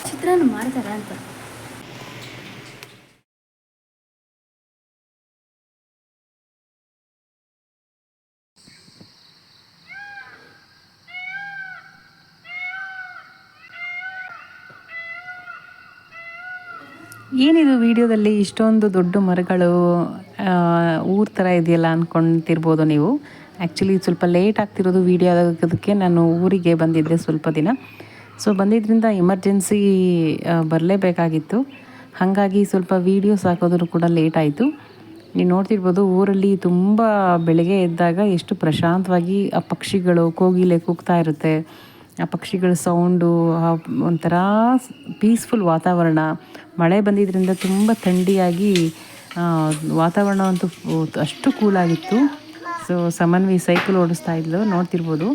ಚಿತ್ರಾನ್ನ ಮಾಡ್ತಾರ ಅಂತ. ಏನಿದು ವಿಡಿಯೋದಲ್ಲಿ ಇಷ್ಟೊಂದು ದೊಡ್ಡ ಮರಗಳು ಊರ ಥರ ಇದೆಯಲ್ಲ ಅಂದ್ಕೊತಿರ್ಬೋದು ನೀವು. ಆ್ಯಕ್ಚುಲಿ ಸ್ವಲ್ಪ ಲೇಟ್ ಆಗ್ತಿರೋದು ವೀಡಿಯೋ ಆಗೋದಕ್ಕೆ ನಾನು ಊರಿಗೆ ಬಂದಿದ್ದೆ ಸ್ವಲ್ಪ ದಿನ. ಸೊ ಬಂದಿದ್ದರಿಂದ ಎಮರ್ಜೆನ್ಸಿ ಬರಲೇಬೇಕಾಗಿತ್ತು. ಹಾಗಾಗಿ ಸ್ವಲ್ಪ ವೀಡಿಯೋಸ್ ಹಾಕೋದ್ರು ಕೂಡ ಲೇಟ್ ಆಯಿತು. ನೀವು ನೋಡ್ತಿರ್ಬೋದು ಊರಲ್ಲಿ ತುಂಬ ಬೆಳಗ್ಗೆ ಎದ್ದಾಗ ಎಷ್ಟು ಪ್ರಶಾಂತವಾಗಿ ಆ ಪಕ್ಷಿಗಳು ಕೋಗಿಲೆ ಕೂಗ್ತಾ ಇರುತ್ತೆ. ಆ ಪಕ್ಷಿಗಳ ಸೌಂಡು, ಒಂಥರ ಪೀಸ್ಫುಲ್ ವಾತಾವರಣ. ಮಳೆ ಬಂದಿದ್ದರಿಂದ ತುಂಬ ಥಂಡಿಯಾಗಿ ವಾತಾವರಣ ಅಂತೂ ಅಷ್ಟು ಕೂಲಾಗಿತ್ತು. ಸೊ ಸಮನ್ವಿ ಸೈಕಲ್ ಓಡಿಸ್ತಾ ಇದ್ಲು, ನೋಡ್ತಿರ್ಬೋದು.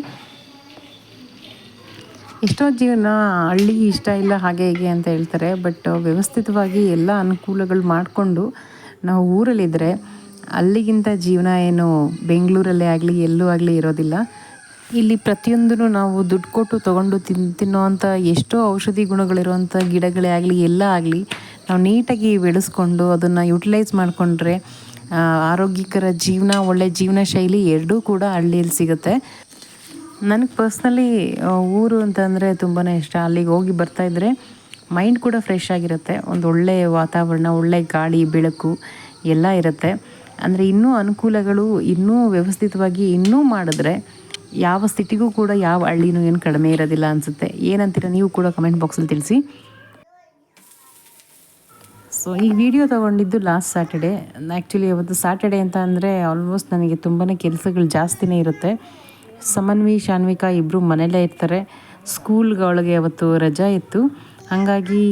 ಎಷ್ಟೋ ಜೀವನ ಹಳ್ಳಿ ಇಷ್ಟ ಇಲ್ಲ ಹಾಗೆ ಹೀಗೆ ಅಂತ ಹೇಳ್ತಾರೆ. ಬಟ್ ವ್ಯವಸ್ಥಿತವಾಗಿ ಎಲ್ಲ ಅನುಕೂಲಗಳು ಮಾಡಿಕೊಂಡು ನಾವು ಊರಲ್ಲಿದ್ದರೆ ಅಲ್ಲಿಗಿಂತ ಜೀವನ ಏನು ಬೆಂಗಳೂರಲ್ಲೇ ಆಗಲಿ ಎಲ್ಲೂ ಆಗಲಿ ಇರೋದಿಲ್ಲ. ಇಲ್ಲಿ ಪ್ರತಿಯೊಂದೂ ನಾವು ದುಡ್ಡು ಕೊಟ್ಟು ತೊಗೊಂಡು ತಿನ್ನೋವಂಥ ಎಷ್ಟೋ ಔಷಧಿ ಗುಣಗಳಿರುವಂಥ ಗಿಡಗಳೇ ಆಗಲಿ ಎಲ್ಲ ಆಗಲಿ ನಾವು ನೀಟಾಗಿ ಬೆಳೆಸ್ಕೊಂಡು ಅದನ್ನು ಯುಟಿಲೈಸ್ ಮಾಡಿಕೊಂಡ್ರೆ ಆರೋಗ್ಯಕರ ಜೀವನ, ಒಳ್ಳೆಯ ಜೀವನ ಶೈಲಿ ಎರಡೂ ಕೂಡ ಹಳ್ಳಿಯಲ್ಲಿ ಸಿಗುತ್ತೆ. ನನಗೆ ಪರ್ಸ್ನಲಿ ಊರು ಅಂತಂದರೆ ತುಂಬಾ ಇಷ್ಟ. ಅಲ್ಲಿಗೆ ಹೋಗಿ ಬರ್ತಾಯಿದ್ರೆ ಮೈಂಡ್ ಕೂಡ ಫ್ರೆಶ್ ಆಗಿರುತ್ತೆ. ಒಂದು ಒಳ್ಳೆಯ ವಾತಾವರಣ, ಒಳ್ಳೆಯ ಗಾಳಿ, ಬೆಳಕು ಎಲ್ಲ ಇರುತ್ತೆ. ಅಂದರೆ ಇನ್ನೂ ಅನುಕೂಲಗಳು ಇನ್ನೂ ವ್ಯವಸ್ಥಿತವಾಗಿ ಇನ್ನೂ ಮಾಡಿದ್ರೆ ಯಾವ ಸಿಟಿಗೂ ಕೂಡ ಯಾವ ಹಳ್ಳಿನೂ ಏನು ಕಡಿಮೆ ಇರೋದಿಲ್ಲ ಅನಿಸುತ್ತೆ. ಏನಂತೀರ ನೀವು ಕೂಡ ಕಮೆಂಟ್ ಬಾಕ್ಸಲ್ಲಿ ತಿಳಿಸಿ. ಸೊ ಈ ವಿಡಿಯೋ ತೊಗೊಂಡಿದ್ದು ಲಾಸ್ಟ್ ಸ್ಯಾಟರ್ಡೇ. ಆ್ಯಕ್ಚುಲಿ ಅವತ್ತು ಸ್ಯಾಟರ್ಡೇ ಅಂತ ಅಂದರೆ ಆಲ್ಮೋಸ್ಟ್ ನನಗೆ ತುಂಬಾ ಕೆಲಸಗಳು ಜಾಸ್ತಿನೇ ಇರುತ್ತೆ. ಸಮನ್ವಿ, ಶಾನ್ವಿಕಾ ಇಬ್ಬರು ಮನೆಯಲ್ಲೇ ಇರ್ತಾರೆ. ಸ್ಕೂಲ್ಗಳಿಗೆ ಅವತ್ತು ರಜಾ ಇತ್ತು. ಹಾಗಾಗಿ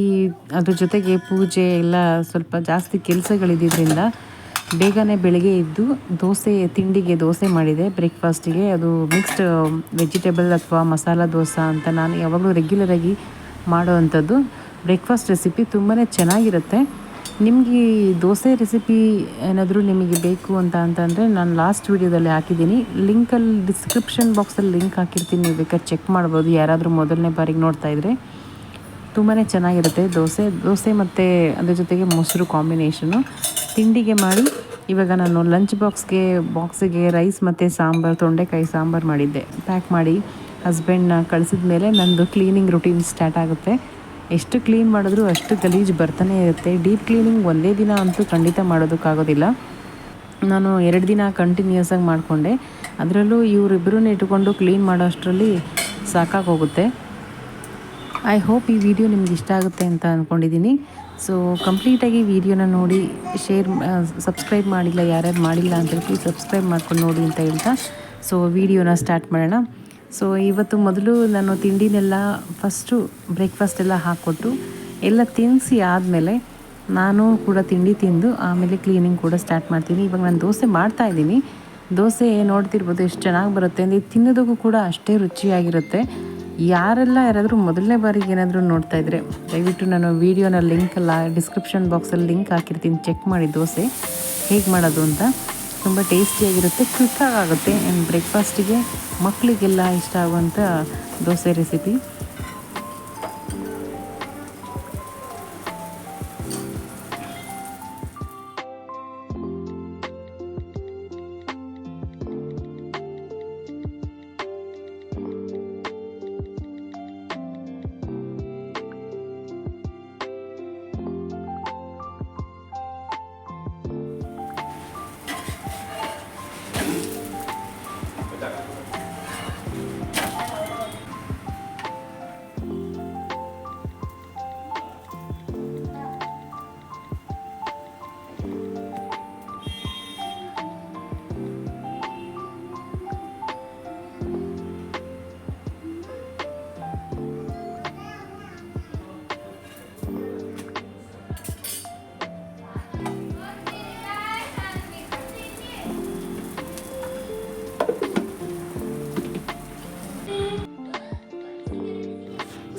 ಅದ್ರ ಜೊತೆಗೆ ಪೂಜೆ ಎಲ್ಲ ಸ್ವಲ್ಪ ಜಾಸ್ತಿ ಕೆಲಸಗಳಿದ್ದರಿಂದ ಬೇಗನೆ ಬೆಳಗ್ಗೆ ಇದ್ದು ತಿಂಡಿಗೆ ದೋಸೆ ಮಾಡಿದೆ ಬ್ರೇಕ್ಫಾಸ್ಟಿಗೆ. ಅದು ಮಿಕ್ಸ್ಡ್ ವೆಜಿಟೇಬಲ್ ಅಥವಾ ಮಸಾಲ ದೋಸೆ ಅಂತ ನಾನು ಯಾವಾಗಲೂ ರೆಗ್ಯುಲರಾಗಿ ಮಾಡೋ ಅಂಥದ್ದು ಬ್ರೇಕ್ಫಾಸ್ಟ್ ರೆಸಿಪಿ ತುಂಬಾ ಚೆನ್ನಾಗಿರುತ್ತೆ. ನಿಮಗೆ ದೋಸೆ ರೆಸಿಪಿ ಏನಾದರೂ ನಿಮಗೆ ಬೇಕು ಅಂತಂದರೆ ನಾನು ಲಾಸ್ಟ್ ವೀಡಿಯೋದಲ್ಲಿ ಹಾಕಿದ್ದೀನಿ. ಲಿಂಕಲ್ಲಿ ಡಿಸ್ಕ್ರಿಪ್ಷನ್ ಬಾಕ್ಸಲ್ಲಿ ಲಿಂಕ್ ಹಾಕಿರ್ತೀನಿ, ನೀವು ಬೇಕಾದ್ರೆ ಚೆಕ್ ಮಾಡ್ಬೋದು. ಯಾರಾದರೂ ಮೊದಲನೇ ಬಾರಿಗೆ ನೋಡ್ತಾಯಿದ್ರೆ ತುಂಬಾ ಚೆನ್ನಾಗಿರುತ್ತೆ ದೋಸೆ ಮತ್ತು ಅದ್ರ ಜೊತೆಗೆ ಮೊಸರು ಕಾಂಬಿನೇಷನು. ತಿಂಡಿಗೆ ಮಾಡಿ ಇವಾಗ ನಾನು ಲಂಚ್ ಬಾಕ್ಸಿಗೆ ರೈಸ್ ಮತ್ತು ಸಾಂಬಾರು, ತೊಂಡೆಕಾಯಿ ಸಾಂಬಾರು ಮಾಡಿದ್ದೆ. ಪ್ಯಾಕ್ ಮಾಡಿ ಹಸ್ಬೆಂಡ್ನ ಕಳಿಸಿದ ಮೇಲೆ ನಂದು ಕ್ಲೀನಿಂಗ್ ರುಟೀನ್ ಸ್ಟಾರ್ಟ್ ಆಗುತ್ತೆ. ಎಷ್ಟು ಕ್ಲೀನ್ ಮಾಡಿದ್ರೂ ಅಷ್ಟು ಗಲೀಜು ಬರ್ತಾನೆ ಇರುತ್ತೆ. ಡೀಪ್ ಕ್ಲೀನಿಂಗ್ ಒಂದೇ ದಿನ ಅಂತೂ ಖಂಡಿತ ಮಾಡೋದಕ್ಕಾಗೋದಿಲ್ಲ. ನಾನು 2 ದಿನ ಕಂಟಿನ್ಯೂಸ್ ಆಗಿ ಮಾಡಿಕೊಂಡೆ. ಅದರಲ್ಲೂ ಇವರಿಬ್ಬರನ್ನ ಇಟ್ಕೊಂಡು ಕ್ಲೀನ್ ಮಾಡೋ ಅಷ್ಟರಲ್ಲಿ ಸಾಕಾಗೋಗುತ್ತೆ. ಐ ಹೋಪ್ ಈ ವಿಡಿಯೋ ನಿಮ್ಗೆ ಇಷ್ಟ ಆಗುತ್ತೆ ಅಂತ ಅಂದ್ಕೊಂಡಿದ್ದೀನಿ. ಸೊ ಕಂಪ್ಲೀಟಾಗಿ ವಿಡಿಯೋನ ನೋಡಿ ಸಬ್ಸ್ಕ್ರೈಬ್ ಮಾಡಿಲ್ಲ, ಯಾರ್ಯಾರು ಮಾಡಿಲ್ಲ ಅಂತ ಹೇಳಿ ಸಬ್ಸ್ಕ್ರೈಬ್ ಮಾಡ್ಕೊಂಡು ನೋಡಿ ಅಂತ ಹೇಳ್ತಾ ಸೊ ವಿಡಿಯೋನ ಸ್ಟಾರ್ಟ್ ಮಾಡೋಣ. ಸೊ ಇವತ್ತು ಮೊದಲು ನಾನು ತಿಂಡಿನೆಲ್ಲ ಫಸ್ಟು ಬ್ರೇಕ್ಫಾಸ್ಟ್ ಎಲ್ಲ ಹಾಕ್ಕೊಟ್ಟು ಎಲ್ಲ ತಿನ್ನಿಸಿ ಆದಮೇಲೆ ನಾನು ಕೂಡ ತಿಂಡಿ ತಿಂದು ಆಮೇಲೆ ಕ್ಲೀನಿಂಗ್ ಕೂಡ ಸ್ಟಾರ್ಟ್ ಮಾಡ್ತೀನಿ. ಇವಾಗ ನಾನು ದೋಸೆ ಮಾಡ್ತಾಯಿದ್ದೀನಿ. ದೋಸೆ ನೋಡ್ತಿರ್ಬೋದು ಎಷ್ಟು ಚೆನ್ನಾಗಿ ಬರುತ್ತೆ ಅಂದರೆ ತಿನ್ನೋದಕ್ಕೂ ಕೂಡ ಅಷ್ಟೇ ರುಚಿಯಾಗಿರುತ್ತೆ. ಯಾರಾದರೂ ಮೊದಲನೇ ಬಾರಿಗೆ ಏನಾದರೂ ನೋಡ್ತಾಯಿದ್ರೆ ದಯವಿಟ್ಟು ನಾನು ವೀಡಿಯೋನ ಲಿಂಕಲ್ಲ ಡಿಸ್ಕ್ರಿಪ್ಷನ್ ಬಾಕ್ಸಲ್ಲಿ ಲಿಂಕ್ ಹಾಕಿರ್ತೀನಿ, ಚೆಕ್ ಮಾಡಿ ದೋಸೆ ಹೇಗೆ ಮಾಡೋದು ಅಂತ. ತುಂಬ ಟೇಸ್ಟಿಯಾಗಿರುತ್ತೆ, ಕ್ವಿಕ್ಕಾಗಿ ಆಗುತ್ತೆ. ಆ್ಯಂಡ್ ಬ್ರೇಕ್ಫಾಸ್ಟಿಗೆ ಮಕ್ಕಳಿಗೆಲ್ಲ ಇಷ್ಟ ಆಗುವಂಥ ದೋಸೆ ರೆಸಿಪಿ.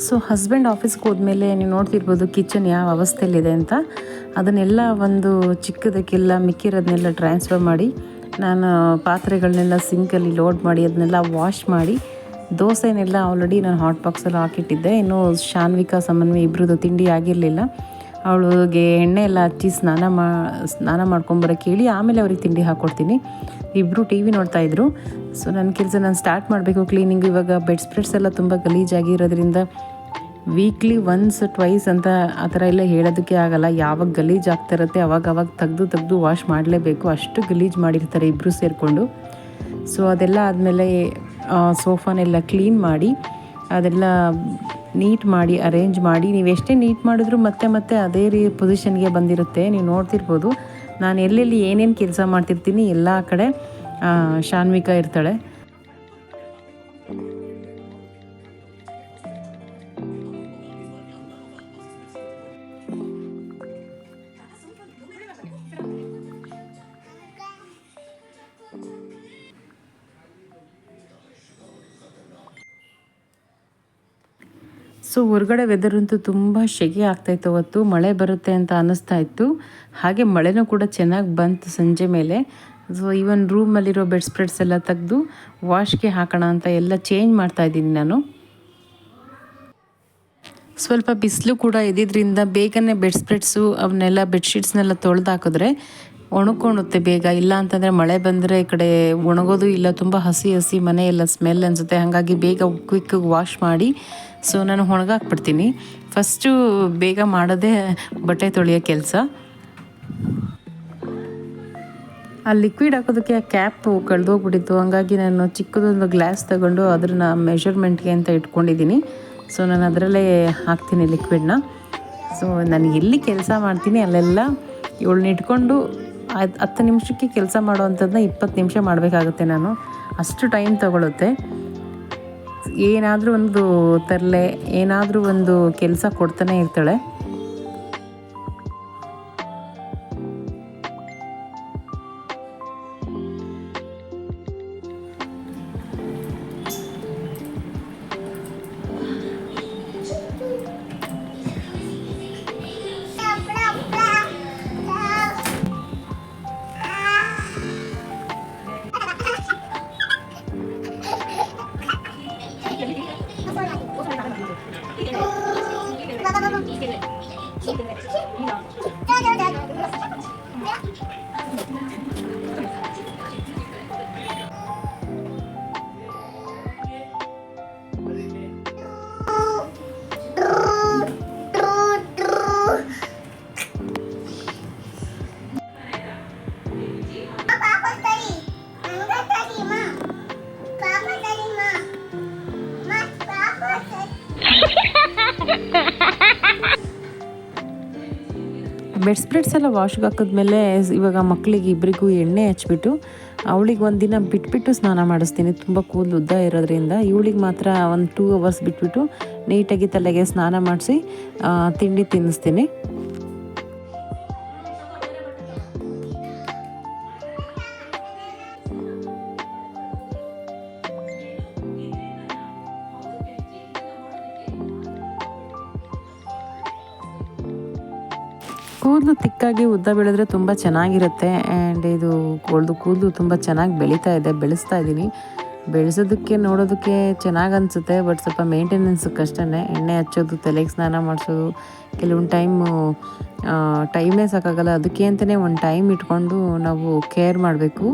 ಸೊ ಹಸ್ಬೆಂಡ್ ಆಫೀಸ್ಗೆ ಹೋದ್ಮೇಲೆ ನೀವು ನೋಡ್ತಿರ್ಬೋದು ಕಿಚನ್ ಯಾವ ಅವಸ್ಥೆಯಲ್ಲಿದೆ ಅಂತ. ಅದನ್ನೆಲ್ಲ ಒಂದು ಚಿಕ್ಕದಕ್ಕೆಲ್ಲ ಮಿಕ್ಕಿರೋದನ್ನೆಲ್ಲ ಟ್ರಾನ್ಸ್ಫರ್ ಮಾಡಿ ನಾನು ಪಾತ್ರೆಗಳನ್ನೆಲ್ಲ ಸಿಂಕಲ್ಲಿ ಲೋಡ್ ಮಾಡಿ ಅದನ್ನೆಲ್ಲ ವಾಶ್ ಮಾಡಿ ದೋಸೆನೆಲ್ಲ ಆಲ್ರೆಡಿ ನಾನು ಹಾಟ್ ಬಾಕ್ಸಲ್ಲಿ ಹಾಕಿಟ್ಟಿದ್ದೆ. ಇನ್ನೂ ಶಾನ್ವಿಕಾ ಸಮನ್ವಿ ಇಬ್ಬರದ್ದು ತಿಂಡಿ ಆಗಿರಲಿಲ್ಲ. ಅವಳಿಗೆ ಎಣ್ಣೆ ಎಲ್ಲ ಹಚ್ಚಿ ಸ್ನಾನ ಮಾಡ್ಕೊಂಬರೋಕ್ಕೆ ಹೇಳಿ ಆಮೇಲೆ ಅವ್ರಿಗೆ ತಿಂಡಿ ಹಾಕ್ಕೊಡ್ತೀನಿ. ಇಬ್ಬರು ಟಿ ವಿ ನೋಡ್ತಾಯಿದ್ರು. ಸೊ ನನ್ನ ಕೆಲಸ ನಾನು ಸ್ಟಾರ್ಟ್ ಮಾಡಬೇಕು ಕ್ಲೀನಿಂಗ್. ಇವಾಗ ಬೆಡ್ ಸ್ಪ್ರೆಡ್ಸ್ ಎಲ್ಲ ತುಂಬ ಗಲೀಜಾಗಿರೋದ್ರಿಂದ ವೀಕ್ಲಿ ಒನ್ಸ್ ಟ್ವೈಸ್ ಅಂತ ಆ ಥರ ಎಲ್ಲ ಹೇಳೋದಕ್ಕೆ ಆಗೋಲ್ಲ. ಯಾವಾಗ ಗಲೀಜು ಆಗ್ತಿರುತ್ತೆ ಅವಾಗ ತೆಗೆದು ವಾಶ್ ಮಾಡಲೇಬೇಕು. ಅಷ್ಟು ಗಲೀಜು ಮಾಡಿರ್ತಾರೆ ಇಬ್ಬರು ಸೇರಿಕೊಂಡು. ಸೊ ಅದೆಲ್ಲ ಆದಮೇಲೆ ಸೋಫಾನೆಲ್ಲ ಕ್ಲೀನ್ ಮಾಡಿ ಅದೆಲ್ಲ ನೀಟ್ ಮಾಡಿ ಅರೇಂಜ್ ಮಾಡಿ, ನೀವು ಎಷ್ಟೇ ನೀಟ್ ಮಾಡಿದ್ರೂ ಮತ್ತೆ ಅದೇ ಪೊಸಿಷನ್ಗೆ ಬಂದಿರುತ್ತೆ. ನೀವು ನೋಡ್ತಿರ್ಬೋದು ನಾನು ಎಲ್ಲೆಲ್ಲಿ ಏನೇನು ಕೆಲಸ ಮಾಡ್ತಿರ್ತೀನಿ ಎಲ್ಲ ಕಡೆ ಶಾನ್ವಿಕಾ ಇರ್ತಾಳೆ. ಸೊ ಹೊರಗಡೆ ವೆದರ್ ಅಂತೂ ತುಂಬ ಸೆಕೆ ಆಗ್ತಾಯಿತ್ತು. ಅವತ್ತು ಮಳೆ ಬರುತ್ತೆ ಅಂತ ಅನ್ನಿಸ್ತಾ ಇತ್ತು. ಹಾಗೆ ಮಳೆನೂ ಕೂಡ ಚೆನ್ನಾಗಿ ಬಂತು ಸಂಜೆ ಮೇಲೆ. ಸೊ ಈವನ್ ರೂಮಲ್ಲಿರೋ ಬೆಡ್ ಸ್ಪ್ರೆಡ್ಸ್ ಎಲ್ಲ ತೆಗೆದು ವಾಶ್ಗೆ ಹಾಕೋಣ ಅಂತ ಎಲ್ಲ ಚೇಂಜ್ ಮಾಡ್ತಾಯಿದ್ದೀನಿ ನಾನು. ಸ್ವಲ್ಪ ಬಿಸಿಲು ಕೂಡ ಇದ್ದಿದ್ದರಿಂದ ಬೇಗನೆ ಬೆಡ್ ಸ್ಪ್ರೆಡ್ಸು ಅವನ್ನೆಲ್ಲ ಬೆಡ್ಶೀಟ್ಸ್ನೆಲ್ಲ ತೊಳೆದು ಹಾಕಿದ್ರೆ ಒಣಕೊಳುತ್ತೆ ಬೇಗ. ಇಲ್ಲ ಅಂತಂದರೆ ಮಳೆ ಬಂದರೆ ಈ ಕಡೆ ಒಣಗೋದು ಇಲ್ಲ, ತುಂಬ ಹಸಿ ಮನೆ ಎಲ್ಲ ಸ್ಮೆಲ್ ಅನಿಸುತ್ತೆ. ಹಾಗಾಗಿ ಬೇಗ ಕ್ವಿಕ್ಕಾಗಿ ವಾಶ್ ಮಾಡಿ ಸೊ ನಾನು ಒಣಗಾಕ್ಬಿಡ್ತೀನಿ. ಫಸ್ಟು ಬೇಗ ಮಾಡೋದೇ ಬಟ್ಟೆ ತೊಳೆಯೋ ಕೆಲಸ. ಆ ಲಿಕ್ವಿಡ್ ಹಾಕೋದಕ್ಕೆ ಆ ಕ್ಯಾಪು ಕಳೆದೋಗ್ಬಿಟ್ಟಿತ್ತು. ಹಾಗಾಗಿ ನಾನು ಚಿಕ್ಕದೊಂದು ಗ್ಲಾಸ್ ತಗೊಂಡು ಅದನ್ನು ಮೆಷರ್ಮೆಂಟ್ಗೆ ಅಂತ ಇಟ್ಕೊಂಡಿದ್ದೀನಿ. ಸೊ ನಾನು ಅದರಲ್ಲೇ ಹಾಕ್ತೀನಿ ಲಿಕ್ವಿಡ್ನ. ಸೊ ನಾನು ಎಲ್ಲಿ ಕೆಲಸ ಮಾಡ್ತೀನಿ ಅಲ್ಲೆಲ್ಲ ಇವಳನ್ನ ಇಟ್ಕೊಂಡು 10 ನಿಮಿಷಕ್ಕೆ ಕೆಲಸ ಮಾಡೋವಂಥದ್ದನ್ನ 20 ನಿಮಿಷ ಮಾಡಬೇಕಾಗುತ್ತೆ ನಾನು. ಅಷ್ಟು ಟೈಮ್ ತಗೊಳುತ್ತೆ. ಏನಾದರೂ ಒಂದು ತರಲೆ ಏನಾದರೂ ಒಂದು ಕೆಲಸ ಕೊಡ್ತಾನೆ ಇರ್ತಾಳೆ. ಬೆಡ್ ಸ್ಪ್ರೆಡ್ಸ್ ಎಲ್ಲ ವಾಶ್ಗೆ ಹಾಕಿದ್ಮೇಲೆ ಇವಾಗ ಮಕ್ಕಳಿಗೆ ಇಬ್ಬರಿಗೂ ಎಣ್ಣೆ ಹಚ್ಬಿಟ್ಟು ಅವಳಿಗೆ ಒಂದಿನ ಬಿಟ್ಬಿಟ್ಟು ಸ್ನಾನ ಮಾಡಿಸ್ತೀನಿ. ತುಂಬ ಕೂದಲು ಉದ್ದ ಇರೋದ್ರಿಂದ ಇವಳಿಗೆ ಮಾತ್ರ ಒಂದು 2 ಅವರ್ಸ್ ಬಿಟ್ಬಿಟ್ಟು ನೀಟಾಗಿ ತಲೆಗೆ ಸ್ನಾನ ಮಾಡಿಸಿ ತಿಂಡಿ ತಿನ್ನಿಸ್ತೀನಿ. ಕೂದಲು ತಿಕ್ಕಾಗಿ ಉದ್ದ ಬೆಳೆದ್ರೆ ತುಂಬ ಚೆನ್ನಾಗಿರುತ್ತೆ. ಆ್ಯಂಡ್ ಇದು ಕೂದಲು ತುಂಬ ಚೆನ್ನಾಗಿ ಬೆಳೆಸ್ತಾ ಇದ್ದೀನಿ. ಬೆಳೆಸೋದಕ್ಕೆ ನೋಡೋದಕ್ಕೆ ಚೆನ್ನಾಗಿ ಅನಿಸುತ್ತೆ, ಬಟ್ ಸ್ವಲ್ಪ ಮೇಂಟೆನೆನ್ಸ್ ಕಷ್ಟನೇ. ಎಣ್ಣೆ ಹಚ್ಚೋದು, ತಲೆಗೆ ಸ್ನಾನ ಮಾಡಿಸೋದು, ಕೆಲವೊಂದು ಟೈಮೇ ಸಾಕಾಗಲ್ಲ. ಅದಕ್ಕೆ ಅಂತಲೇ ಒಂದು ಟೈಮ್ ಇಟ್ಕೊಂಡು ನಾವು ಕೇರ್ ಮಾಡಬೇಕು.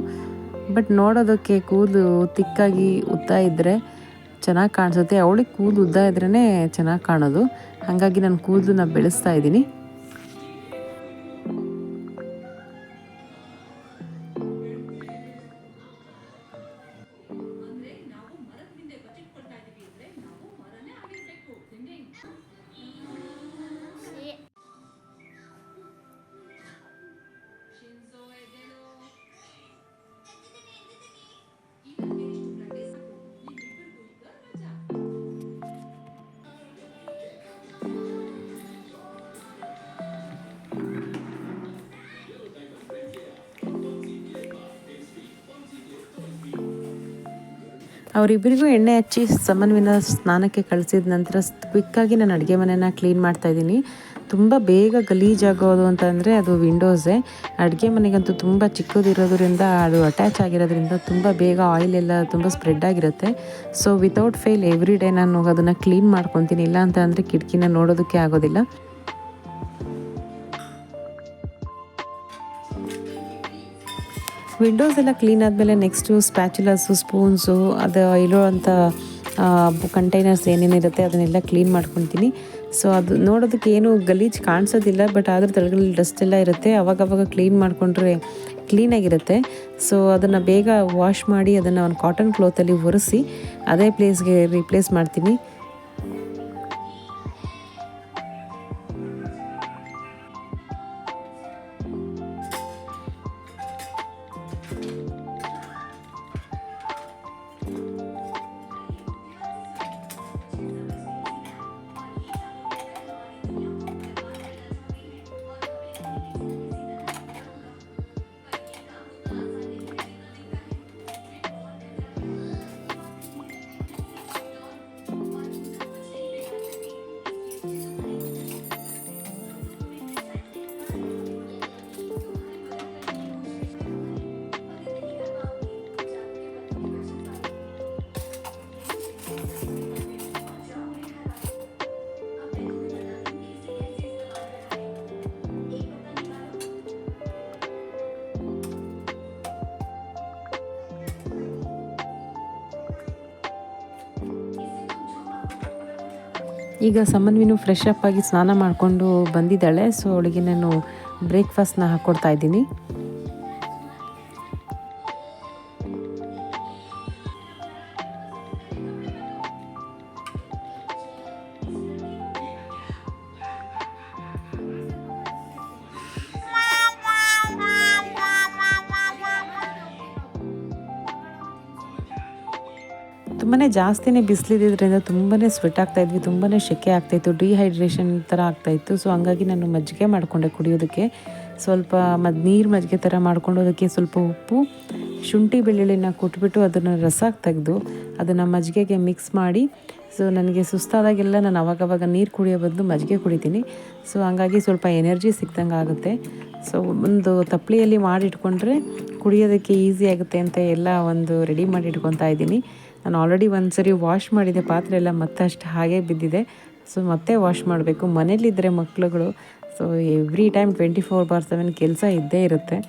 ಬಟ್ ನೋಡೋದಕ್ಕೆ ಕೂದಲು ತಿಕ್ಕಾಗಿ ಉದ್ದ ಇದ್ದರೆ ಚೆನ್ನಾಗಿ ಕಾಣಿಸುತ್ತೆ. ಅವಳಿಗೆ ಕೂದಲು ಉದ್ದ ಇದ್ರೇ ಚೆನ್ನಾಗಿ ಕಾಣೋದು. ಹಾಗಾಗಿ ನಾನು ಕೂದಲನ್ನ ಬೆಳೆಸ್ತಾ ಇದ್ದೀನಿ. ಅವರಿಬ್ಬರಿಗೂ ಎಣ್ಣೆ ಹಚ್ಚಿ ಸಮನ್ವಿನ ಸ್ನಾನಕ್ಕೆ ಕಳಿಸಿದ ನಂತರ ಕ್ವಿಕ್ಕಾಗಿ ನಾನು ಅಡುಗೆ ಮನೆಯನ್ನು ಕ್ಲೀನ್ ಮಾಡ್ತಾಯಿದ್ದೀನಿ. ತುಂಬ ಬೇಗ ಗಲೀಜಾಗೋದು ಅಂತಂದರೆ ಅದು ವಿಂಡೋಸೇ. ಅಡುಗೆ ಮನೆಗಂತೂ ತುಂಬ ಚಿಕ್ಕದಿರೋದ್ರಿಂದ ಅದು ಅಟ್ಯಾಚ್ ಆಗಿರೋದ್ರಿಂದ ತುಂಬ ಬೇಗ ಆಯಿಲ್ ಎಲ್ಲ ತುಂಬ ಸ್ಪ್ರೆಡ್ ಆಗಿರುತ್ತೆ. So without fail every day ನಾನು ಅದನ್ನು ಕ್ಲೀನ್ ಮಾಡ್ಕೊತೀನಿ. ಇಲ್ಲ ಅಂತ ಅಂದರೆ ಕಿಟಕಿನ ನೋಡೋದಕ್ಕೆ ಆಗೋದಿಲ್ಲ. ವಿಂಡೋಸ್ ಎಲ್ಲ ಕ್ಲೀನ್ ಆದಮೇಲೆ ನೆಕ್ಸ್ಟು ಸ್ಪ್ಯಾಚುಲಸ್ಸು, ಸ್ಪೂನ್ಸು, ಅದು ಇರುವಂಥ ಕಂಟೈನರ್ಸ್ ಏನೇನಿರುತ್ತೆ ಅದನ್ನೆಲ್ಲ ಕ್ಲೀನ್ ಮಾಡ್ಕೊತೀನಿ. ಸೊ ಅದು ನೋಡೋದಕ್ಕೆ ಏನು ಗಲೀಜು ಕಾಣಿಸೋದಿಲ್ಲ, ಬಟ್ ಅದ್ರ ತಳಗಲ್ಲಿ ಡಸ್ಟ್ ಎಲ್ಲ ಇರುತ್ತೆ. ಅವಾಗವಾಗ ಕ್ಲೀನ್ ಮಾಡಿಕೊಂಡ್ರೆ ಕ್ಲೀನಾಗಿರುತ್ತೆ. ಸೊ ಅದನ್ನು ಬೇಗ ವಾಶ್ ಮಾಡಿ ಅದನ್ನು ಒಂದು ಕಾಟನ್ ಕ್ಲೋತಲ್ಲಿ ಒರೆಸಿ ಅದೇ ಪ್ಲೇಸ್ಗೆ ರೀಪ್ಲೇಸ್ ಮಾಡ್ತೀನಿ. ಈಗ ಸಮನ್ವಿನು ಫ್ರೆಶ್ ಅಪ್ ಆಗಿ ಸ್ನಾನ ಮಾಡಿಕೊಂಡು ಬಂದಿದ್ದಾಳೆ. ಸೊ ಅವಳಿಗೆ ನಾನು ಬ್ರೇಕ್ಫಾಸ್ಟ್ನ ಹಾಕ್ಕೊಡ್ತಾ ಇದ್ದೀನಿ. ತುಂಬಾ ಜಾಸ್ತಿನೇ ಬಿಸಿಲಿದ್ದರಿಂದ ತುಂಬಾ ಸ್ವೆಟ್ ಆಗ್ತಾಯಿದ್ವಿ, ತುಂಬಾ ಸೆಕೆ ಆಗ್ತಾಯಿತ್ತು, ಡಿಹೈಡ್ರೇಷನ್ ಥರ ಆಗ್ತಾಯಿತ್ತು. ಸೊ ಹಂಗಾಗಿ ನಾನು ಮಜ್ಜಿಗೆ ಮಾಡಿಕೊಂಡೆ ಕುಡಿಯೋದಕ್ಕೆ. ಸ್ವಲ್ಪ ನೀರು ಮಜ್ಜಿಗೆ ಥರ ಮಾಡ್ಕೊಂಡು ಅದಕ್ಕೆ ಸ್ವಲ್ಪ ಉಪ್ಪು, ಶುಂಠಿ ಬೆಳ್ಳುಳ್ಳಿನ ಕುಟ್ಬಿಟ್ಟು ಅದನ್ನು ರಸ ತೆಗೆದು ಅದನ್ನು ಮಜ್ಜಿಗೆಗೆ ಮಿಕ್ಸ್ ಮಾಡಿ, ಸೊ ನನಗೆ ಸುಸ್ತಾದಾಗೆಲ್ಲ ನಾನು ಅವಾಗವಾಗ ನೀರು ಕುಡಿಯೋ ಬದಲು ಮಜ್ಜಿಗೆ ಕುಡಿತೀನಿ. ಸೊ ಹಂಗಾಗಿ ಸ್ವಲ್ಪ ಎನರ್ಜಿ ಸಿಕ್ದಂಗೆ ಆಗುತ್ತೆ. ಸೊ ಒಂದು ತಪ್ಪಲೆಯಲ್ಲಿ ಮಾಡಿಟ್ಕೊಂಡ್ರೆ ಕುಡಿಯೋದಕ್ಕೆ ಈಸಿ ಆಗುತ್ತೆ ಅಂತ ಎಲ್ಲ ಒಂದು ರೆಡಿ ಮಾಡಿ ಇಟ್ಕೊತಾ ಇದ್ದೀನಿ. ನಾನು ಆಲ್ರೆಡಿ ಒಂದು ಸರಿ ವಾಶ್ ಮಾಡಿದೆ, ಪಾತ್ರೆ ಎಲ್ಲ ಮತ್ತೆ ಅಷ್ಟು ಹಾಗೆ ಬಿದ್ದಿದೆ. ಸೊ ಮತ್ತೆ ವಾಶ್ ಮಾಡಬೇಕು. ಮನೇಲಿದ್ದರೆ ಮಕ್ಕಳುಗಳು ಸೊ ಎವ್ರಿ ಟೈಮ್ 24/7 ಕೆಲಸ ಇದ್ದೇ ಇರುತ್ತೆ.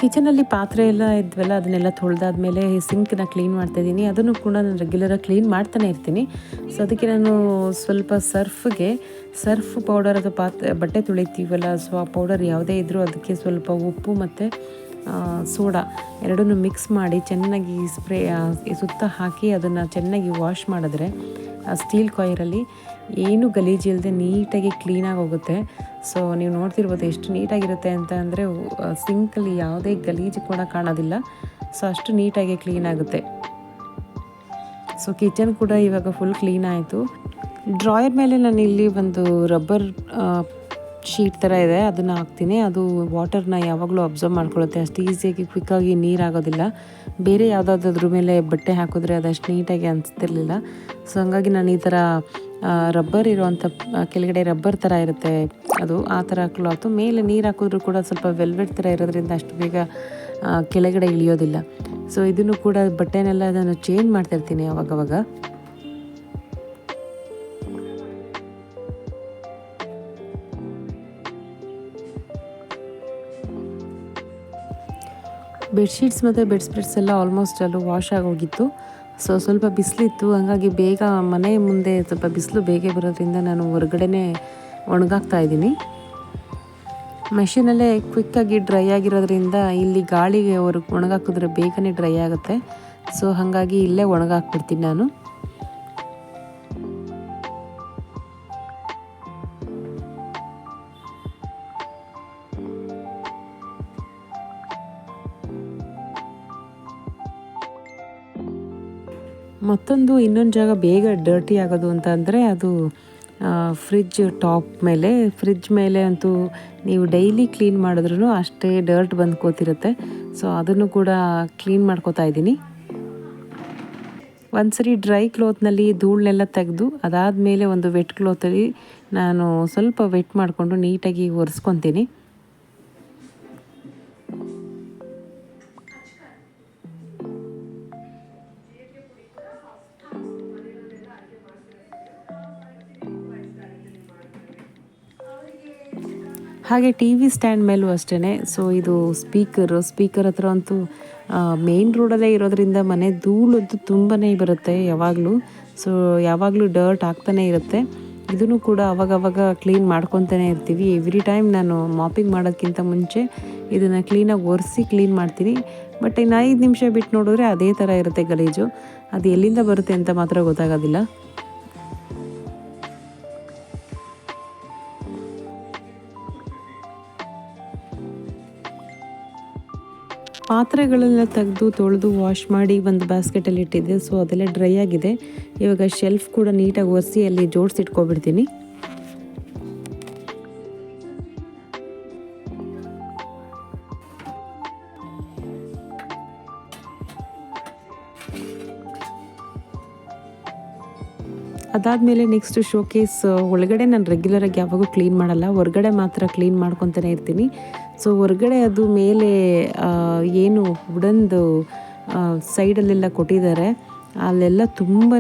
ಕಿಚನಲ್ಲಿ ಪಾತ್ರೆ ಎಲ್ಲ ಇದ್ವಲ್ಲ ಅದನ್ನೆಲ್ಲ ತೊಳೆದಾದ್ಮೇಲೆ ಸಿಂಕ್ನ ಕ್ಲೀನ್ ಮಾಡ್ತಾಯಿದ್ದೀನಿ. ಅದನ್ನು ಕೂಡ ನಾನು ರೆಗ್ಯುಲರಾಗಿ ಕ್ಲೀನ್ ಮಾಡ್ತಾನೆ ಇರ್ತೀನಿ. ಸೊ ಅದಕ್ಕೆ ನಾನು ಸ್ವಲ್ಪ ಸರ್ಫ್ ಪೌಡರ್ ಅಥವಾ ಬಟ್ಟೆ ತೊಳಿತೀವಲ್ಲ, ಸೊ ಆ ಪೌಡರ್ ಯಾವುದೇ ಇದ್ದರೂ ಅದಕ್ಕೆ ಸ್ವಲ್ಪ ಉಪ್ಪು ಮತ್ತು ಸೋಡಾ ಎರಡನ್ನೂ ಮಿಕ್ಸ್ ಮಾಡಿ ಚೆನ್ನಾಗಿ ಸುತ್ತ ಹಾಕಿ ಅದನ್ನು ಚೆನ್ನಾಗಿ ವಾಶ್ ಮಾಡಿದ್ರೆ ಸ್ಟೀಲ್ ಕಾಯಿರಲ್ಲಿ ಏನು ಗಲೀಜಿಲ್ಲದೆ ನೀಟಾಗಿ ಕ್ಲೀನಾಗಿ ಹೋಗುತ್ತೆ. ಸೊ ನೀವು ನೋಡ್ತಿರ್ಬೋದು ಎಷ್ಟು ನೀಟಾಗಿರುತ್ತೆ ಅಂತ ಅಂದರೆ ಸಿಂಕಲ್ಲಿ ಯಾವುದೇ ಗಲೀಜು ಕೂಡ ಕಾಣೋದಿಲ್ಲ. ಸೊ ಅಷ್ಟು ನೀಟಾಗಿ ಕ್ಲೀನ್ ಆಗುತ್ತೆ. ಸೊ ಕಿಚನ್ ಕೂಡ ಇವಾಗ ಫುಲ್ ಕ್ಲೀನ್ ಆಯಿತು. ಡ್ರಾಯರ್ ಮೇಲೆ ನಾನು ಇಲ್ಲಿ ಒಂದು ರಬ್ಬರ್ ಶೀಟ್ ಥರ ಇದೆ, ಅದನ್ನು ಹಾಕ್ತೀನಿ. ಅದು ವಾಟರ್ನ ಯಾವಾಗಲೂ ಅಬ್ಸರ್ವ್ ಮಾಡ್ಕೊಳ್ಳುತ್ತೆ. ಅಷ್ಟು ಈಸಿಯಾಗಿ ಕ್ವಿಕ್ಕಾಗಿ ನೀರಾಗೋದಿಲ್ಲ. ಬೇರೆ ಯಾವುದಾದ್ರೂ ಮೇಲೆ ಬಟ್ಟೆ ಹಾಕಿದ್ರೆ ಅದಷ್ಟು ನೀಟಾಗಿ ಅನಿಸ್ತಿರ್ಲಿಲ್ಲ. ಸೊ ಹಂಗಾಗಿ ನಾನು ಈ ಥರ ರಬ್ಬರ್ ಇರುವಂಥ ಕೆಳಗಡೆ ರಬ್ಬರ್ ಥರ ಇರುತ್ತೆ ಅದು, ಆ ಥರ ಕ್ಲಾತು ಮೇಲೆ ನೀರು ಹಾಕಿದ್ರೂ ಕೂಡ ಸ್ವಲ್ಪ ವೆಲ್ವೆಟ್ ಥರ ಇರೋದ್ರಿಂದ ಅಷ್ಟು ಬೇಗ ಕೆಳಗಡೆ ಇಳಿಯೋದಿಲ್ಲ. ಸೊ ಇದನ್ನು ಕೂಡ ಬಟ್ಟೆನೆಲ್ಲ ನಾನು ಚೇಂಜ್ ಮಾಡ್ತಾಯಿರ್ತೀನಿ ಅವಾಗವಾಗ. ಬೆಡ್ಶೀಟ್ಸ್ ಮತ್ತು ಬೆಡ್ ಸ್ಪ್ರೆಡ್ಸ್ ಎಲ್ಲ ಆಲ್ಮೋಸ್ಟ್ ಅಲ್ಲೂ ವಾಶ್ ಆಗೋಗಿತ್ತು. ಸೊ ಸ್ವಲ್ಪ ಬಿಸಿಲಿತ್ತು, ಹಂಗಾಗಿ ಬೇಗ ಮನೆ ಮುಂದೆ ಸ್ವಲ್ಪ ಬಿಸಿಲು ಬೇಗ ಬರೋದ್ರಿಂದ ನಾನು ಹೊರಗಡೆನೇ ಒಣಗಾಕ್ತಾ ಇದ್ದೀನಿ. ಮೆಷಿನಲ್ಲೇ ಕ್ವಿಕ್ಕಾಗಿ ಡ್ರೈ ಆಗಿರೋದ್ರಿಂದ ಇಲ್ಲಿ ಗಾಳಿಗೆ ಒಣಗಾಕಿದ್ರೆ ಬೇಗನೆ ಡ್ರೈ ಆಗುತ್ತೆ. ಸೊ ಹಾಗಾಗಿ ಇಲ್ಲೇ ಒಣಗಾಕ್ಬಿಡ್ತೀನಿ ನಾನು. ಮತ್ತೊಂದು ಇನ್ನೊಂದು ಜಾಗ ಬೇಗ ಡರ್ಟಿ ಆಗೋದು ಅಂತ ಅಂದರೆ ಅದು ಫ್ರಿಜ್ ಟಾಪ್ ಮೇಲೆ. ಫ್ರಿಜ್ ಮೇಲೆ ಅಂತೂ ನೀವು ಡೈಲಿ ಕ್ಲೀನ್ ಮಾಡಿದ್ರೂ ಅಷ್ಟೇ ಡರ್ಟ್ ಬಂದು ಕೂತಿರುತ್ತೆ. ಸೊ ಅದನ್ನು ಕೂಡ ಕ್ಲೀನ್ ಮಾಡ್ಕೋತಾ ಇದ್ದೀನಿ. ಒಂದ್ಸರಿ ಡ್ರೈ ಕ್ಲೋತ್ನಲ್ಲಿ ಧೂಳನ್ನೆಲ್ಲ ತೆಗೆದು ಅದಾದಮೇಲೆ ಒಂದು ವೆಟ್ ಕ್ಲೋತಲ್ಲಿ ನಾನು ಸ್ವಲ್ಪ ವೆಟ್ ಮಾಡಿಕೊಂಡು ನೀಟಾಗಿ ಒರೆಸ್ಕೊತೀನಿ. ಹಾಗೆ ಟಿ ವಿ ಸ್ಟ್ಯಾಂಡ್ ಮೇಲೂ ಅಷ್ಟೇ. ಸೊ ಇದು ಸ್ಪೀಕರ್ ಹತ್ರ ಅಂತೂ ಮೇನ್ ರೋಡಲ್ಲೇ ಇರೋದ್ರಿಂದ ಮನೆ ಧೂಳಂತೂ ತುಂಬಾ ಬರುತ್ತೆ ಯಾವಾಗಲೂ. ಸೊ ಯಾವಾಗಲೂ ಡರ್ಟ್ ಆಗ್ತಾನೆ ಇರುತ್ತೆ. ಇದನ್ನು ಕೂಡ ಅವಾಗವಾಗ ಕ್ಲೀನ್ ಮಾಡ್ಕೊತಾನೆ ಇರ್ತೀವಿ. ಎವ್ರಿ ಟೈಮ್ ನಾನು ಮಾಪಿಂಗ್ ಮಾಡೋದಕ್ಕಿಂತ ಮುಂಚೆ ಇದನ್ನು ಕ್ಲೀನಾಗಿ ಒರೆಸಿ ಕ್ಲೀನ್ ಮಾಡ್ತೀನಿ. ಬಟ್ ಇನ್ನು 5 ನಿಮಿಷ ಬಿಟ್ಟು ನೋಡಿದ್ರೆ ಅದೇ ಥರ ಇರುತ್ತೆ ಗಲೀಜು. ಅದು ಎಲ್ಲಿಂದ ಬರುತ್ತೆ ಅಂತ ಮಾತ್ರ ಗೊತ್ತಾಗೋದಿಲ್ಲ. ಪಾತ್ರೆಗಳೆಲ್ಲ ತೆಗೆದು ತೊಳೆದು ವಾಶ್ ಮಾಡಿ ಒಂದು ಬಾಸ್ಕೆಟಲ್ಲಿ ಇಟ್ಟಿದ್ದೆ. ಸೊ ಅದೆಲ್ಲ ಡ್ರೈ ಆಗಿದೆ. ಇವಾಗ ಶೆಲ್ಫ್ ಕೂಡ ನೀಟಾಗಿ ಒರೆಸಿ ಅಲ್ಲಿ ಜೋಡಿಸಿಟ್ಕೊಬಿಡ್ತೀನಿ. ಅದಾದಮೇಲೆ ನೆಕ್ಸ್ಟ್ ಶೋಕೇಸ್ ಒಳಗಡೆ ನಾನು ರೆಗ್ಯುಲರಾಗಿ ಯಾವಾಗೂ ಕ್ಲೀನ್ ಮಾಡಲ್ಲ, ಹೊರಗಡೆ ಮಾತ್ರ ಕ್ಲೀನ್ ಮಾಡ್ಕೊತಾನೆ ಇರ್ತೀನಿ. ಸೊ ಹೊರಗಡೆ ಅದು ಮೇಲೆ ಏನು ವುಡನ್ದು ಸೈಡಲ್ಲೆಲ್ಲ ಕೊಟ್ಟಿದ್ದಾರೆ, ಅಲ್ಲೆಲ್ಲ ತುಂಬಾ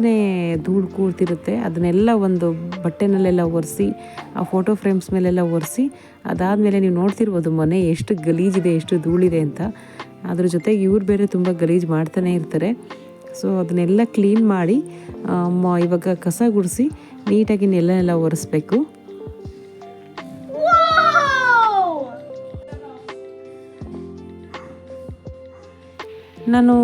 ಧೂಳು ಕೂರ್ತಿರುತ್ತೆ. ಅದನ್ನೆಲ್ಲ ಒಂದು ಬಟ್ಟೆನಲ್ಲೆಲ್ಲ ಒರೆಸಿ ಆ ಫೋಟೋ ಫ್ರೇಮ್ಸ್ ಮೇಲೆಲ್ಲ ಒರೆಸಿ ಅದಾದಮೇಲೆ ನೀವು ನೋಡ್ತಿರ್ಬೋದು ಮನೆ ಎಷ್ಟು ಗಲೀಜಿದೆ, ಎಷ್ಟು ಧೂಳಿದೆ ಅಂತ. ಅದ್ರ ಜೊತೆಗೆ ಇವ್ರು ಬೇರೆ ತುಂಬ ಗಲೀಜು ಮಾಡ್ತಾನೆ ಇರ್ತಾರೆ. ಸೊ ಅದನ್ನೆಲ್ಲ ಕ್ಲೀನ್ ಮಾಡಿ ಇವಾಗ ಕಸ ಗುಡಿಸಿ ನೀಟಾಗಿ ನೆಲ ಒರೆಸ್ಬೇಕು. ನಾನು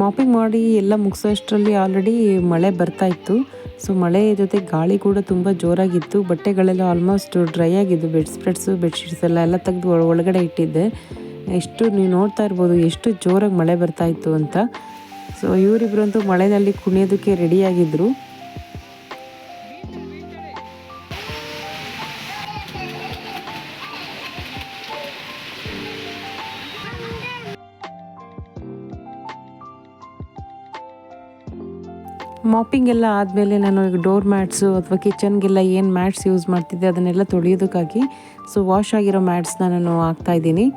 ಮಾಪಿಂಗ್ ಮಾಡಿ ಎಲ್ಲ ಮುಗಿಸೋಷ್ಟರಲ್ಲಿ ಆಲ್ರೆಡಿ ಮಳೆ ಬರ್ತಾಯಿತ್ತು. ಸೊ ಮಳೆ ಜೊತೆ ಗಾಳಿ ಕೂಡ ತುಂಬ ಜೋರಾಗಿತ್ತು. ಬಟ್ಟೆಗಳೆಲ್ಲ ಆಲ್ಮೋಸ್ಟ್ ಡ್ರೈ ಆಗಿದ್ದು. ಬೆಡ್ಶೀಟ್ಸ್ ಎಲ್ಲ ತೆಗೆದು ಒಳಗಡೆ ಇಟ್ಟಿದ್ದೆ. ಎಷ್ಟು ನೀವು ನೋಡ್ತಾ ಇರ್ಬೋದು ಎಷ್ಟು ಜೋರಾಗಿ ಮಳೆ ಬರ್ತಾಯಿತ್ತು ಅಂತ. ಸೊ ಇವರಿಬ್ಬರಂತೂ ಮಳೆಯಲ್ಲಿ ಕುಣಿಯೋದಕ್ಕೆ ರೆಡಿಯಾಗಿದ್ದರು. ಮಾಪಿಂಗ್ ಎಲ್ಲ ಆದಮೇಲೆ ನಾನು ಈಗ ಡೋರ್ ಮ್ಯಾಟ್ಸು ಅಥವಾ ಕಿಚನ್ಗೆಲ್ಲ ಏನು ಮ್ಯಾಟ್ಸ್ ಯೂಸ್ ಮಾಡ್ತಿದ್ದೆ ಅದನ್ನೆಲ್ಲ ತೊಳೆಯೋದಕ್ಕಾಗಿ ಸೊ ವಾಶ್ ಆಗಿರೋ ಮ್ಯಾಟ್ಸ್ನ ನಾನು ಹಾಕ್ತಾಯಿದ್ದೀನಿ.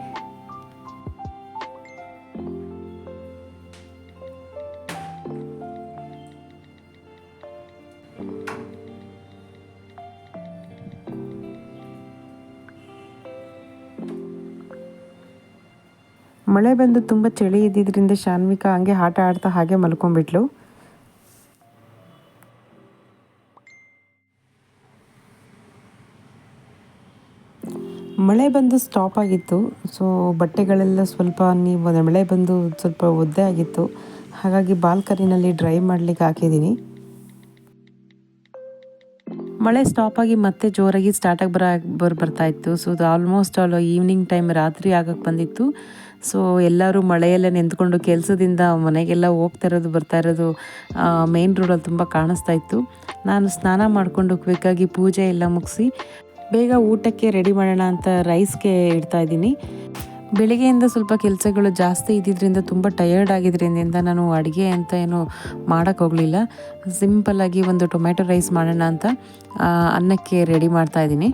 ಮಳೆ ಬಂದು ತುಂಬ ಚಳಿ ಇದ್ದಿದ್ದರಿಂದ ಶಾನ್ವಿಕಾ ಹಂಗೆ ಆಟ ಆಡ್ತಾ ಹಾಗೆ ಮಲ್ಕೊಂಡ್ಬಿಟ್ಲು. ಮಳೆ ಬಂದು ಸ್ಟಾಪ್ ಆಗಿತ್ತು. ಸೊ ಬಟ್ಟೆಗಳೆಲ್ಲ ಸ್ವಲ್ಪ ಮಳೆ ಬಂದು ಸ್ವಲ್ಪ ಒದ್ದೆ ಆಗಿತ್ತು. ಹಾಗಾಗಿ ಬಾಲ್ಕನಿನಲ್ಲಿ ಡ್ರೈ ಮಾಡಲಿಕ್ಕೆ ಹಾಕಿದ್ದೀನಿ. ಮಳೆ ಸ್ಟಾಪಾಗಿ ಮತ್ತೆ ಜೋರಾಗಿ ಸ್ಟಾರ್ಟಾಗಿ ಬರ್ತಾಯಿತ್ತು. ಸೊ ಅದು ಆಲ್ಮೋಸ್ಟ್ ಈವ್ನಿಂಗ್ ಟೈಮ್ ರಾತ್ರಿ ಆಗಕ್ಕೆ ಬಂದಿತ್ತು. ಸೊ ಎಲ್ಲರೂ ಮಳೆಯಲ್ಲೇ ನಿಂತ್ಕೊಂಡು ಕೆಲಸದಿಂದ ಮನೆಗೆಲ್ಲ ಹೋಗ್ತಾ ಇರೋದು ಬರ್ತಾ ಇರೋದು ಮೇನ್ ರೋಡಲ್ಲಿ ತುಂಬ ಕಾಣಿಸ್ತಾ ಇತ್ತು. ನಾನು ಸ್ನಾನ ಮಾಡಿಕೊಂಡು ಕ್ವಿಕ್ಕಾಗಿ ಪೂಜೆ ಎಲ್ಲ ಮುಗಿಸಿ ಬೇಗ ಊಟಕ್ಕೆ ರೆಡಿ ಮಾಡೋಣ ಅಂತ ರೈಸ್ಗೆ ಇಡ್ತಾಯಿದ್ದೀನಿ. ಬೆಳಿಗ್ಗೆಯಿಂದ ಸ್ವಲ್ಪ ಕೆಲಸಗಳು ಜಾಸ್ತಿ ಇದ್ದಿದ್ದರಿಂದ ತುಂಬ ಟಯರ್ಡ್ ಆಗಿದ್ದರಿಂದ ನಾನು ಅಡುಗೆ ಅಂತ ಏನು ಮಾಡೋಕ್ಕೋಗಲಿಲ್ಲ. ಸಿಂಪಲ್ಲಾಗಿ ಒಂದು ಟೊಮೆಟೊ ರೈಸ್ ಮಾಡೋಣ ಅಂತ ಅನ್ನಕ್ಕೆ ರೆಡಿ ಮಾಡ್ತಾಯಿದ್ದೀನಿ.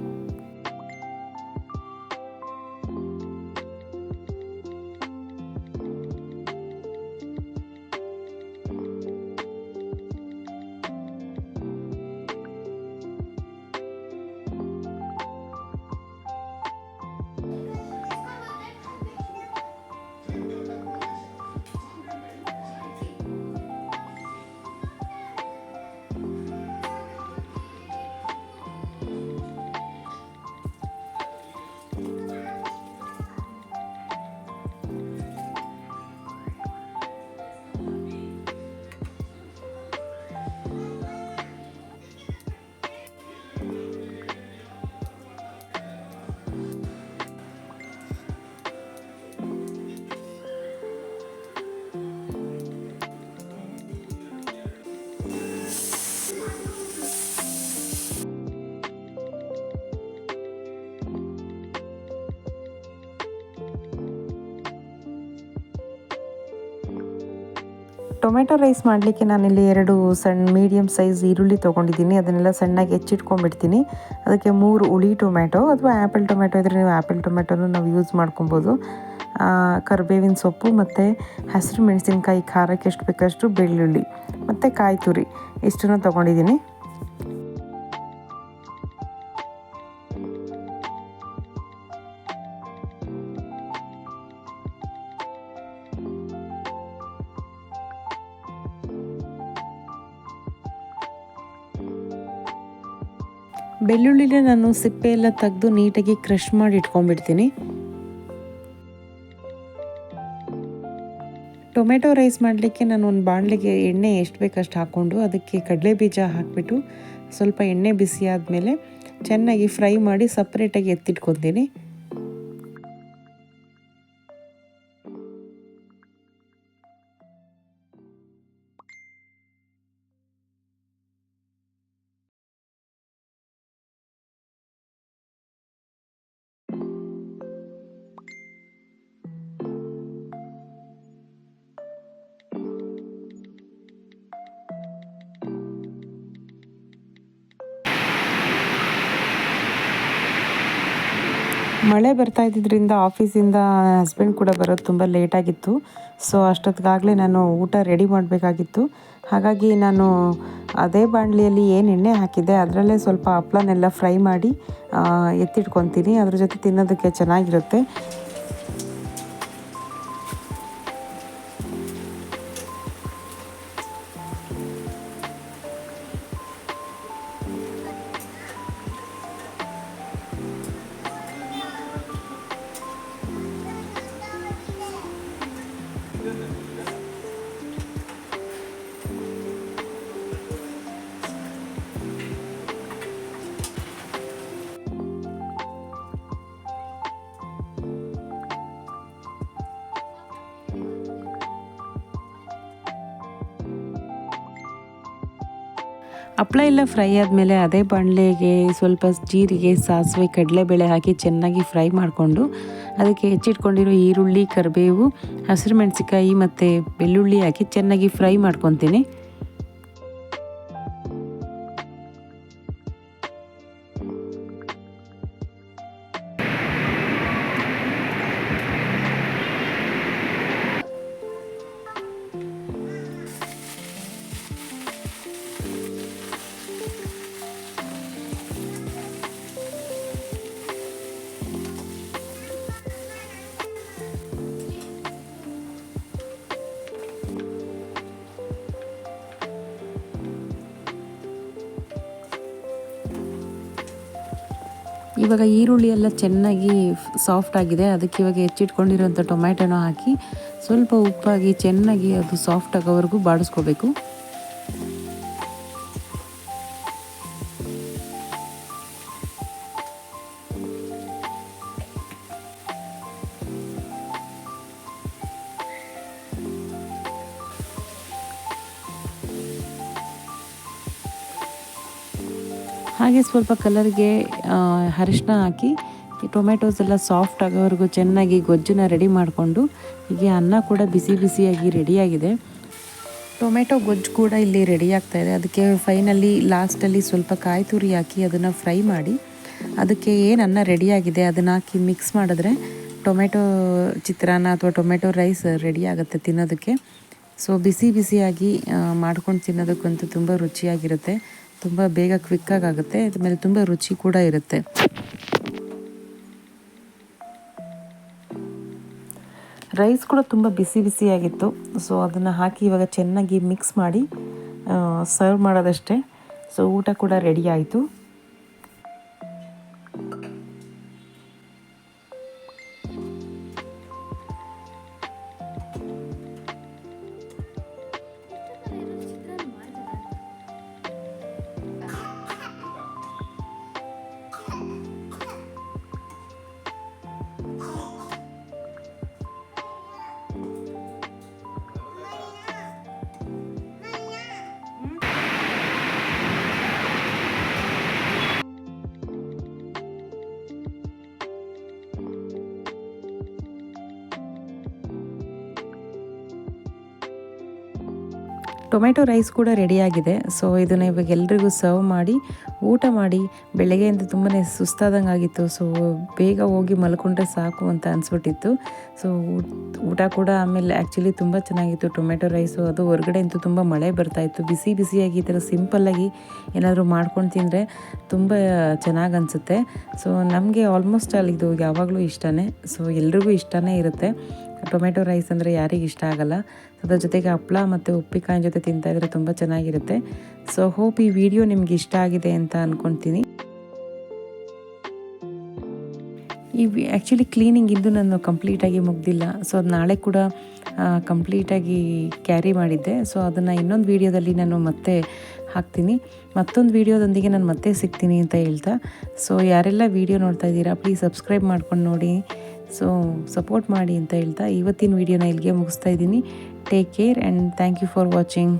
ಟೊಮೆಟೊ ರೈಸ್ ಮಾಡಲಿಕ್ಕೆ ನಾನಿಲ್ಲಿ 2 ಸಣ್ಣ ಮೀಡಿಯಮ್ ಸೈಜ್ ಈರುಳ್ಳಿ ತೊಗೊಂಡಿದ್ದೀನಿ. ಅದನ್ನೆಲ್ಲ ಸಣ್ಣಗೆ ಹೆಚ್ಚಿಟ್ಕೊಂಡ್ಬಿಡ್ತೀನಿ. ಅದಕ್ಕೆ 3 ಹುಳಿ ಟೊಮೆಟೊ ಅಥವಾ ಆ್ಯಪಲ್ ಟೊಮೆಟೊ ಇದ್ದರೆ ನೀವು ಆ್ಯಪಲ್ ಟೊಮೆಟೊನೂ ನಾವು ಯೂಸ್ ಮಾಡ್ಕೊಬೋದು. ಕರಿಬೇವಿನ ಸೊಪ್ಪು ಮತ್ತು ಹಸಿರು ಮೆಣಸಿನ್ಕಾಯಿ ಖಾರಕ್ಕೆ ಎಷ್ಟು ಬೇಕಷ್ಟು ಬೆಳ್ಳುಳ್ಳಿ ಮತ್ತು ಕಾಯಿ ತುರಿ ಇಷ್ಟನ್ನು ತೊಗೊಂಡಿದ್ದೀನಿ. ಬೆಳ್ಳುಳ್ಳಿನ ನಾನು ಸಿಪ್ಪೆ ಎಲ್ಲ ತೆಗೆದು ನೀಟಾಗಿ ಕ್ರಷ್ ಮಾಡಿ ಇಟ್ಕೊಂಡ್ಬಿಡ್ತೀನಿ. ಟೊಮೆಟೊ ರೈಸ್ ಮಾಡಲಿಕ್ಕೆ ನಾನು ಒಂದು ಬಾಣಲೆಗೆ ಎಣ್ಣೆ ಎಷ್ಟು ಬೇಕಷ್ಟು ಹಾಕ್ಕೊಂಡು ಅದಕ್ಕೆ ಕಡಲೆ ಬೀಜ ಹಾಕಿಬಿಟ್ಟು ಸ್ವಲ್ಪ ಎಣ್ಣೆ ಬಿಸಿ ಆದಮೇಲೆ ಚೆನ್ನಾಗಿ ಫ್ರೈ ಮಾಡಿ ಸಪ್ರೇಟಾಗಿ ಎತ್ತಿಟ್ಕೊತೀನಿ. ಮಳೆ ಬರ್ತಾ ಇದ್ದಿದ್ದರಿಂದ ಆಫೀಸಿಂದ ಹಸ್ಬೆಂಡ್ ಕೂಡ ಬರೋದು ತುಂಬ ಲೇಟಾಗಿತ್ತು. ಸೊ ಅಷ್ಟೊತ್ತಿಗಾಗಲೇ ನಾನು ಊಟ ರೆಡಿ ಮಾಡಬೇಕಾಗಿತ್ತು. ಹಾಗಾಗಿ ನಾನು ಅದೇ ಬಾಣಲಿಯಲ್ಲಿ ಏನು ಎಣ್ಣೆ ಹಾಕಿದ್ದೆ ಅದರಲ್ಲೇ ಸ್ವಲ್ಪ ಹಪ್ಳನೆಲ್ಲ ಫ್ರೈ ಮಾಡಿ ಎತ್ತಿಟ್ಕೊತೀನಿ. ಅದ್ರ ಜೊತೆ ತಿನ್ನೋದಕ್ಕೆ ಚೆನ್ನಾಗಿರುತ್ತೆ. ಹಪ್ಳ ಎಲ್ಲ ಫ್ರೈ ಆದಮೇಲೆ ಅದೇ ಬಾಣಲೆಗೆ ಸ್ವಲ್ಪ ಜೀರಿಗೆ, ಸಾಸಿವೆ, ಕಡಲೆಬೇಳೆ ಹಾಕಿ ಚೆನ್ನಾಗಿ ಫ್ರೈ ಮಾಡಿಕೊಂಡು ಅದಕ್ಕೆ ಹೆಚ್ಚಿಟ್ಕೊಂಡಿರೋ ಈರುಳ್ಳಿ, ಕರಿಬೇವು, ಹಸಿರು ಮೆಣಸಿಕಾಯಿ ಮತ್ತು ಬೆಳ್ಳುಳ್ಳಿ ಹಾಕಿ ಚೆನ್ನಾಗಿ ಫ್ರೈ ಮಾಡ್ಕೊತೀನಿ. ಇವಾಗ ಈರುಳ್ಳಿ ಎಲ್ಲ ಚೆನ್ನಾಗಿ ಸಾಫ್ಟ್ ಆಗಿದೆ. ಅದಕ್ಕೆ ಇವಾಗ ಹೆಚ್ಚಿಟ್ಕೊಂಡಿರೋಂಥ ಟೊಮ್ಯಾಟೊನ ಹಾಕಿ ಸ್ವಲ್ಪ ಉಪ್ಪಾಗಿ ಚೆನ್ನಾಗಿ ಅದು ಸಾಫ್ಟ್ ಆಗೋವರೆಗೂ ಬಾಡಿಸ್ಕೋಬೇಕು. ಹಾಗೆ ಸ್ವಲ್ಪ ಕಲರ್ಗೆ ಅರಿಶಿನ ಹಾಕಿ ಟೊಮೆಟೊಸ್ ಎಲ್ಲ ಸಾಫ್ಟ್ ಆಗೋವರೆಗೂ ಚೆನ್ನಾಗಿ ಗೊಜ್ಜನ್ನ ರೆಡಿ ಮಾಡಿಕೊಂಡು ಹೀಗೆ ಅನ್ನ ಕೂಡ ಬಿಸಿ ಬಿಸಿಯಾಗಿ ರೆಡಿಯಾಗಿದೆ. ಟೊಮೆಟೊ ಗೊಜ್ಜು ಕೂಡ ಇಲ್ಲಿ ರೆಡಿ ಆಗ್ತಾಯಿದೆ. ಅದಕ್ಕೆ ಫೈನಲಿ ಲಾಸ್ಟಲ್ಲಿ ಸ್ವಲ್ಪ ಕಾಯಿ ತುರಿ ಹಾಕಿ ಅದನ್ನು ಫ್ರೈ ಮಾಡಿ ಅದಕ್ಕೆ ಏನು ಅನ್ನ ರೆಡಿಯಾಗಿದೆ ಅದನ್ನು ಹಾಕಿ ಮಿಕ್ಸ್ ಮಾಡಿದ್ರೆ ಟೊಮೆಟೊ ಚಿತ್ರಾನ್ನ ಅಥವಾ ಟೊಮೆಟೊ ರೈಸ್ ರೆಡಿ ಆಗುತ್ತೆ ತಿನ್ನೋದಕ್ಕೆ. ಸೊ ಬಿಸಿ ಬಿಸಿಯಾಗಿ ಮಾಡ್ಕೊಂಡು ತಿನ್ನೋದಕ್ಕಂತೂ ತುಂಬ ರುಚಿಯಾಗಿರುತ್ತೆ. ತುಂಬ ಬೇಗ ಕ್ವಿಕ್ಕಾಗಿ ಆಗುತ್ತೆ. ಆಮೇಲೆ ತುಂಬ ರುಚಿ ಕೂಡ ಇರುತ್ತೆ. ರೈಸ್ ಕೂಡ ತುಂಬ ಬಿಸಿ ಬಿಸಿಯಾಗಿತ್ತು. ಸೊ ಅದನ್ನು ಹಾಕಿ ಇವಾಗ ಚೆನ್ನಾಗಿ ಮಿಕ್ಸ್ ಮಾಡಿ ಸರ್ವ್ ಮಾಡೋದಷ್ಟೇ. ಸೊ ಊಟ ಕೂಡ ರೆಡಿ ಆಯಿತು. ಟೊಮೆಟೊ ರೈಸ್ ಕೂಡ ರೆಡಿಯಾಗಿದೆ. ಸೊ ಇದನ್ನು ಇವಾಗ ಎಲ್ರಿಗೂ ಸರ್ವ್ ಮಾಡಿ ಊಟ ಮಾಡಿ. ಬೆಳಗ್ಗೆಯಿಂದ ತುಂಬಾ ಸುಸ್ತಾದಂಗೆ ಆಗಿತ್ತು. ಸೊ ಬೇಗ ಹೋಗಿ ಮಲ್ಕೊಂಡ್ರೆ ಸಾಕು ಅಂತ ಅನಿಸ್ಬಿಟ್ಟಿತ್ತು. ಸೊ ಊಟ ಕೂಡ ಆಮೇಲೆ ಆ್ಯಕ್ಚುಲಿ ತುಂಬ ಚೆನ್ನಾಗಿತ್ತು ಟೊಮೆಟೊ ರೈಸು. ಅದು ಹೊರಗಡೆ ಅಂತೂ ತುಂಬ ಮಳೆ ಬರ್ತಾಯಿತ್ತು. ಬಿಸಿ ಬಿಸಿಯಾಗಿ ಈ ಥರ ಸಿಂಪಲ್ಲಾಗಿ ಏನಾದರೂ ಮಾಡ್ಕೊಂಡು ತಿಂದರೆ ತುಂಬ ಚೆನ್ನಾಗಿ ಅನಿಸುತ್ತೆ. ಸೊ ನಮಗೆ ಆಲ್ಮೋಸ್ಟ್ ಅಲ್ಲಿ ಇದು ಯಾವಾಗಲೂ ಇಷ್ಟನೇ. ಸೊ ಎಲ್ರಿಗೂ ಇಷ್ಟನೇ ಇರುತ್ತೆ. ಟೊಮೆಟೊ ರೈಸ್ ಅಂದರೆ ಯಾರಿಗೆ ಇಷ್ಟ ಆಗಲ್ಲ. ಅದ್ರ ಜೊತೆಗೆ ಹಪ್ಪಳ ಮತ್ತು ಉಪ್ಪಿನಕಾಯಿ ಜೊತೆ ತಿಂತಾಯಿದ್ರೆ ತುಂಬ ಚೆನ್ನಾಗಿರುತ್ತೆ. ಸೊ ಹೋಪ್ ಈ ವಿಡಿಯೋ ನಿಮ್ಗೆ ಇಷ್ಟ ಆಗಿದೆ ಅಂತ ಅಂದ್ಕೊತೀನಿ. ಈ ಆ್ಯಕ್ಚುಲಿ ಕ್ಲೀನಿಂಗ್ ಇಂದು ನಾನು ಕಂಪ್ಲೀಟಾಗಿ ಮುಗ್ದಿಲ್ಲ. ಸೊ ಅದು ನಾಳೆ ಕೂಡ ಕಂಪ್ಲೀಟಾಗಿ ಕ್ಯಾರಿ ಮಾಡಿದ್ದೆ. ಸೊ ಅದನ್ನು ಇನ್ನೊಂದು ವೀಡಿಯೋದಲ್ಲಿ ನಾನು ಮತ್ತೆ ಹಾಕ್ತೀನಿ. ಮತ್ತೊಂದು ವೀಡಿಯೋದೊಂದಿಗೆ ನಾನು ಮತ್ತೆ ಸಿಗ್ತೀನಿ ಅಂತ ಹೇಳ್ತಾ, ಸೊ ಯಾರೆಲ್ಲ ವೀಡಿಯೋ ನೋಡ್ತಾ ಇದ್ದೀರಾ ಪ್ಲೀಸ್ ಸಬ್ಸ್ಕ್ರೈಬ್ ಮಾಡ್ಕೊಂಡು ನೋಡಿ. ಸೊ ಸಪೋರ್ಟ್ ಮಾಡಿ ಅಂತ ಹೇಳ್ತಾ ಇವತ್ತಿನ ವೀಡಿಯೋನ ಇಲ್ಲಿಗೆ ಮುಗಿಸ್ತಾ ಇದ್ದೀನಿ. Take care and thank you for watching.